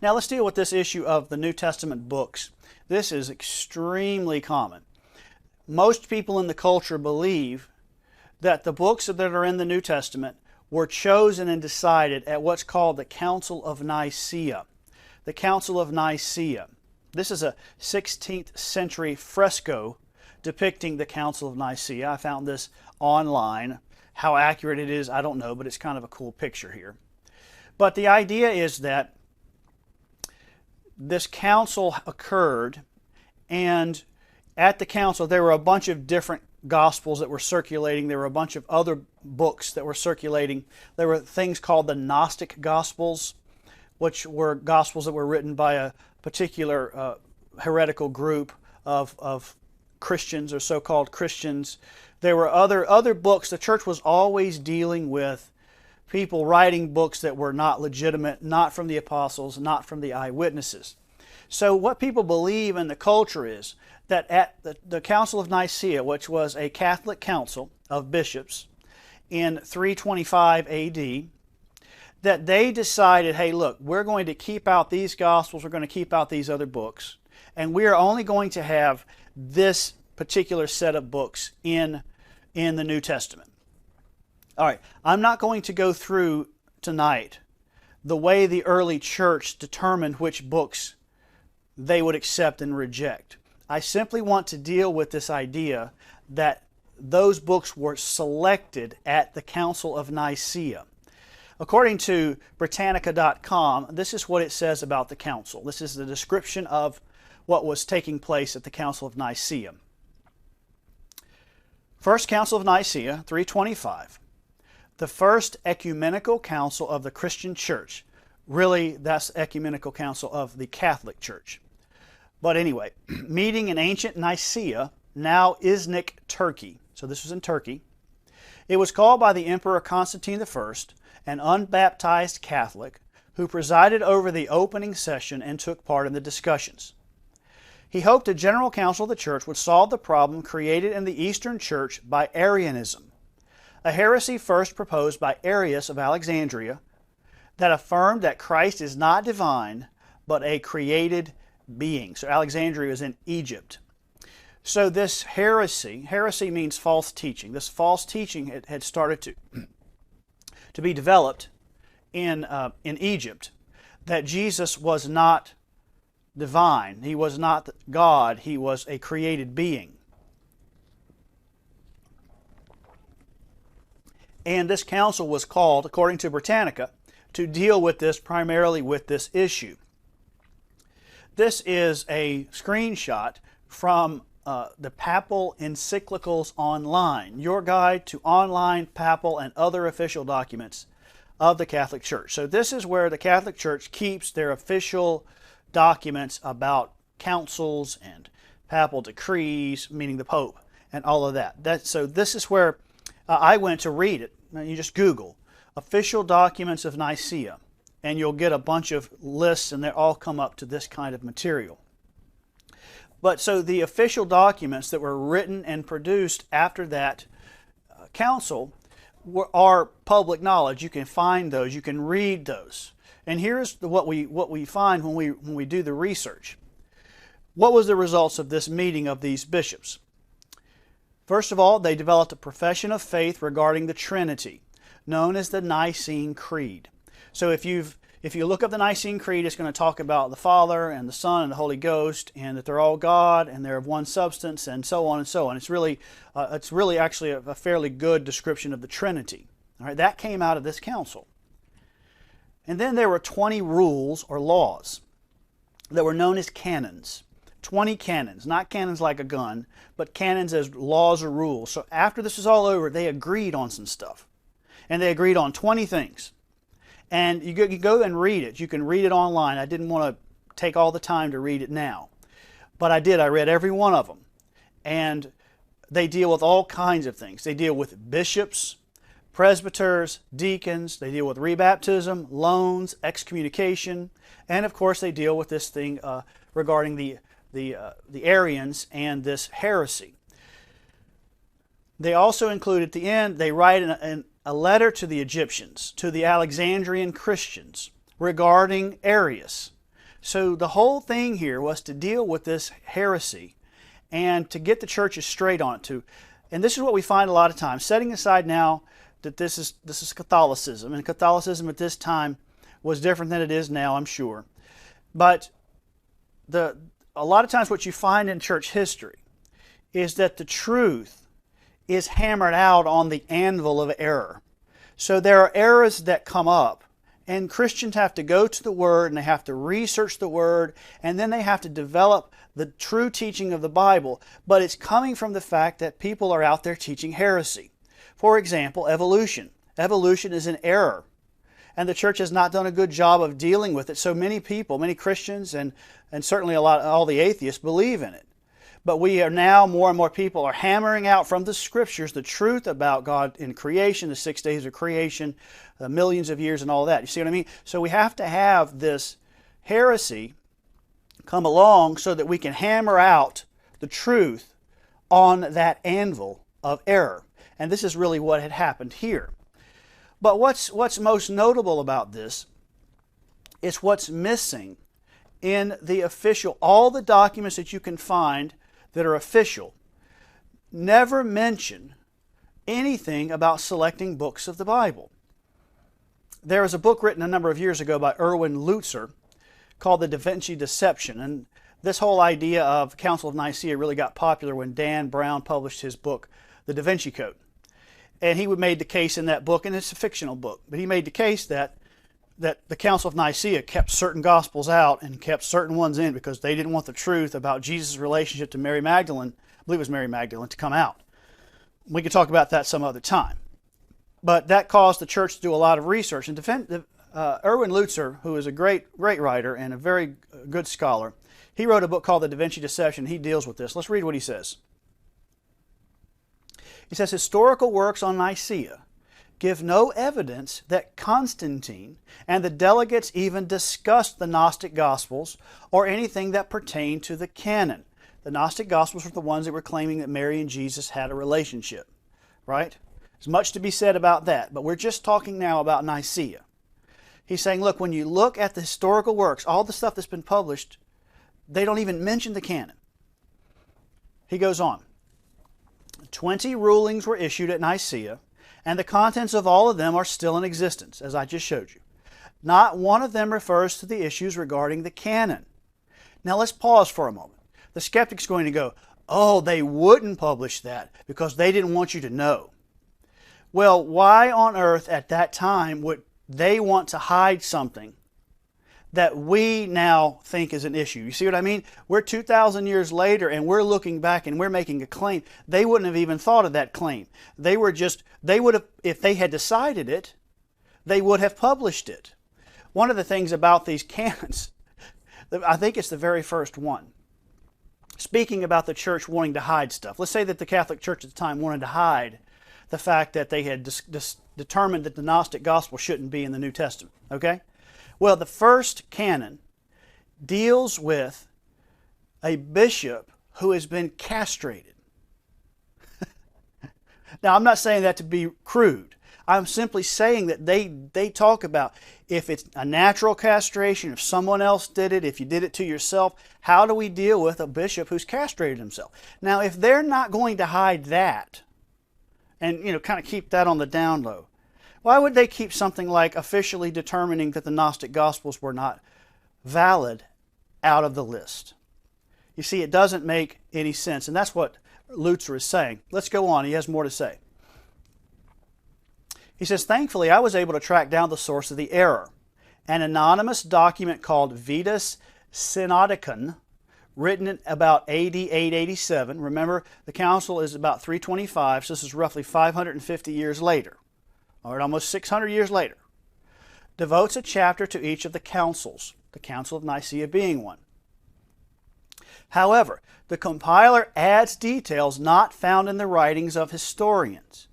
Now let's deal with this issue of the New Testament books. This is extremely common. Most people in the culture believe that the books that are in the New Testament were chosen and decided at what's called the Council of Nicaea. The Council of Nicaea. This is a 16th century fresco depicting the Council of Nicaea. I found this online. How accurate it is, I don't know, but it's kind of a cool picture here. But the idea is that this council occurred, and at the council there were a bunch of different Gospels that were circulating. There were a bunch of other books that were circulating. There were things called the Gnostic Gospels, which were Gospels that were written by a particular heretical group of Christians or so-called Christians. There were other books. The church was always dealing with people writing books that were not legitimate, not from the apostles, not from the eyewitnesses. So what people believe in the culture is that at the Council of Nicaea, which was a Catholic council of bishops in 325 AD, that they decided, hey, look, we're going to keep out these Gospels, we're going to keep out these other books, and we are only going to have this particular set of books in the New Testament. All right, I'm not going to go through tonight the way the early church determined which books they would accept and reject. I simply want to deal with this idea that those books were selected at the Council of Nicaea. According to Britannica.com, this is what it says about the council. This is the description of what was taking place at the Council of Nicaea. First Council of Nicaea, 325. The first ecumenical council of the Christian church. Really, that's the ecumenical council of the Catholic Church. But anyway, meeting in ancient Nicaea, now Iznik, Turkey. So this was in Turkey. It was called by the Emperor Constantine I, an unbaptized Catholic, who presided over the opening session and took part in the discussions. He hoped a general council of the church would solve the problem created in the Eastern Church by Arianism, a heresy first proposed by Arius of Alexandria that affirmed that Christ is not divine but a created being. So Alexandria was in Egypt. So this heresy means false teaching. This false teaching had started to be developed in Egypt, that Jesus was not divine. He was not God. He was a created being. And this council was called, according to Britannica, to deal with this, primarily with this issue. This is a screenshot from the Papal Encyclicals Online, your guide to online papal and other official documents of the Catholic Church. So this is where the Catholic Church keeps their official documents about councils and papal decrees, meaning the Pope, and all of that. So this is where I went to read it. You just Google official documents of Nicaea, and you'll get a bunch of lists, and they all come up to this kind of material. But so the official documents that were written and produced after that council are public knowledge. You can find those. You can read those. And here's what we find when we do the research. What was the results of this meeting of these bishops? First of all, they developed a profession of faith regarding the Trinity, known as the Nicene Creed. So if you look up the Nicene Creed, it's going to talk about the Father and the Son and the Holy Ghost, and that they're all God and they're of one substance, and so on and so on. It's really actually a fairly good description of the Trinity. All right, that came out of this council. And then there were 20 rules or laws that were known as canons. 20 canons, not canons like a gun, but canons as laws or rules. So after this was all over, they agreed on some stuff. And they agreed on 20 things. And you go and read it. You can read it online. I didn't want to take all the time to read it now. But I did. I read every one of them. And they deal with all kinds of things. They deal with bishops, presbyters, deacons. They deal with rebaptism, loans, excommunication. And of course they deal with this thing regarding the Arians and this heresy. They also include at the end, they write a letter to the Egyptians, to the Alexandrian Christians, regarding Arius. So the whole thing here was to deal with this heresy and to get the churches straight on it. And this is what we find a lot of times, setting aside now that this is Catholicism, and Catholicism at this time was different than it is now, I'm sure. But a lot of times what you find in church history is that the truth is hammered out on the anvil of error. So there are errors that come up, and Christians have to go to the Word, and they have to research the Word, and then they have to develop the true teaching of the Bible. But it's coming from the fact that people are out there teaching heresy. For example, evolution. Evolution is an error, and the church has not done a good job of dealing with it. So many people, many Christians, and certainly all the atheists believe in it. But we are now, more and more people are hammering out from the Scriptures the truth about God in creation, the 6 days of creation, the millions of years and all that. You see what I mean? So we have to have this heresy come along so that we can hammer out the truth on that anvil of error. And this is really what had happened here. But what's most notable about this is what's missing in the official, all the documents that you can find that are official never mention anything about selecting books of the Bible. There was a book written a number of years ago by Erwin Lutzer called the Davinci Deception, and this whole idea of Council of Nicaea really got popular when Dan Brown published his book, The Da Vinci Code. And he made the case in that book, and it's a fictional book, but he made the case that the Council of Nicaea kept certain Gospels out and kept certain ones in because they didn't want the truth about Jesus' relationship to Mary Magdalene, I believe it was Mary Magdalene, to come out. We could talk about that some other time. But that caused the church to do a lot of research. And Erwin Lutzer, who is a great writer and a very good scholar, he wrote a book called The Davinci Deception. He deals with this. Let's read what he says. He says, historical works on Nicaea give no evidence that Constantine and the delegates even discussed the Gnostic Gospels or anything that pertained to the canon. The Gnostic Gospels were the ones that were claiming that Mary and Jesus had a relationship, right? There's much to be said about that, but we're just talking now about Nicaea. He's saying, look, when you look at the historical works, all the stuff that's been published, they don't even mention the canon. He goes on. 20 rulings were issued at Nicaea, and the contents of all of them are still in existence, as I just showed you. Not one of them refers to the issues regarding the canon. Now let's pause for a moment. The skeptic's going to go, oh, they wouldn't publish that because they didn't want you to know. Well, why on earth at that time would they want to hide something that we now think is an issue? You see what I mean? We're 2,000 years later and we're looking back and we're making a claim. They wouldn't have even thought of that claim. They would have, if they had decided it, they would have published it. One of the things about these canons, I think it's the very first one, speaking about the church wanting to hide stuff. Let's say that the Catholic Church at the time wanted to hide the fact that they had determined that the Gnostic Gospel shouldn't be in the New Testament. Okay? Well, the first canon deals with a bishop who has been castrated. Now, I'm not saying that to be crude. I'm simply saying that they talk about if it's a natural castration, if someone else did it, if you did it to yourself, how do we deal with a bishop who's castrated himself? Now, if they're not going to hide that and, kind of keep that on the down low, why would they keep something like officially determining that the Gnostic Gospels were not valid out of the list? You see, it doesn't make any sense, and that's what Lutzer is saying. Let's go on. He has more to say. He says, thankfully, I was able to track down the source of the error. An anonymous document called Vetus Synodicon, written in about AD 887. Remember, the council is about 325, so this is roughly 550 years later. All right, almost 600 years later, devotes a chapter to each of the councils, the Council of Nicaea being one. However, the compiler adds details not found in the writings of historians.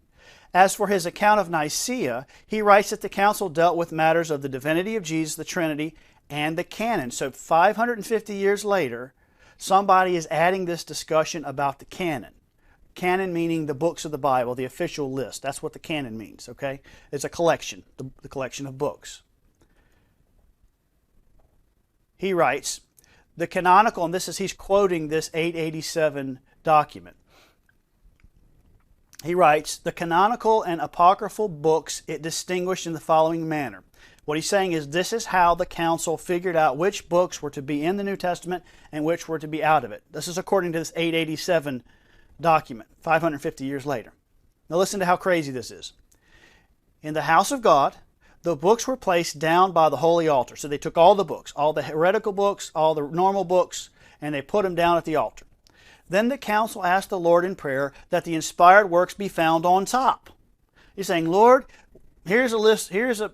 As for his account of Nicaea, he writes that the council dealt with matters of the divinity of Jesus, the Trinity, and the canon. So 550 years later, somebody is adding this discussion about the canon. Canon meaning the books of the Bible, the official list. That's what the canon means, okay? It's a collection, the collection of books. he writes, the canonical, and he's quoting this 887 document. He writes, the canonical and apocryphal books it distinguished in the following manner. What he's saying is this is how the council figured out which books were to be in the New Testament and which were to be out of it. This is according to this 887 document, 550 years later. Now listen to how crazy this is. In the house of God, the books were placed down by the holy altar. So they took all the books, all the heretical books, all the normal books, and they put them down at the altar. Then the council asked the Lord in prayer that the inspired works be found on top. He's saying, Lord, here's a list, here's a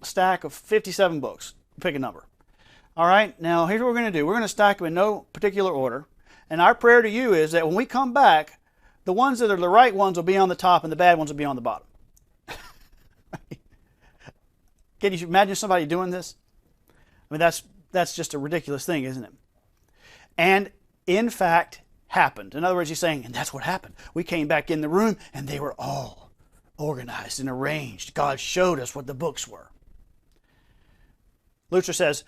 stack of 57 books. Pick a number. All right, now here's what we're going to do. We're going to stack them in no particular order. And our prayer to you is that when we come back, the ones that are the right ones will be on the top and the bad ones will be on the bottom. Can you imagine somebody doing this? I mean, that's just a ridiculous thing, isn't it? And in fact, happened. In other words, he's saying, and that's what happened. We came back in the room and they were all organized and arranged. God showed us what the books were. Luther says,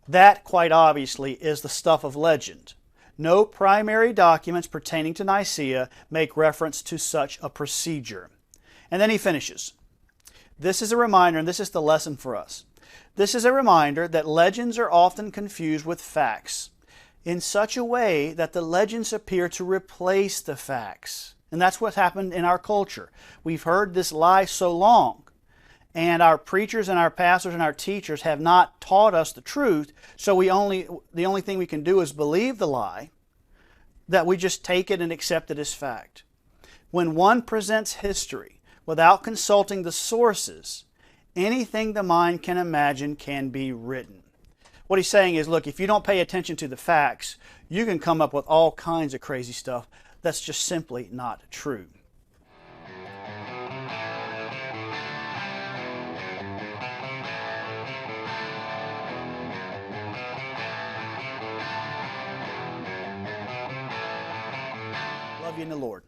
that quite obviously is the stuff of legend. No primary documents pertaining to Nicaea make reference to such a procedure. And then he finishes. This is a reminder, and this is the lesson for us. This is a reminder that legends are often confused with facts in such a way that the legends appear to replace the facts. And that's what's happened in our culture. We've heard this lie so long, and our preachers and our pastors and our teachers have not taught us the truth, so the only thing we can do is believe the lie, that we just take it and accept it as fact. When one presents history without consulting the sources, anything the mind can imagine can be written. What he's saying is, look, if you don't pay attention to the facts, you can come up with all kinds of crazy stuff that's just simply not true. Love you in the Lord.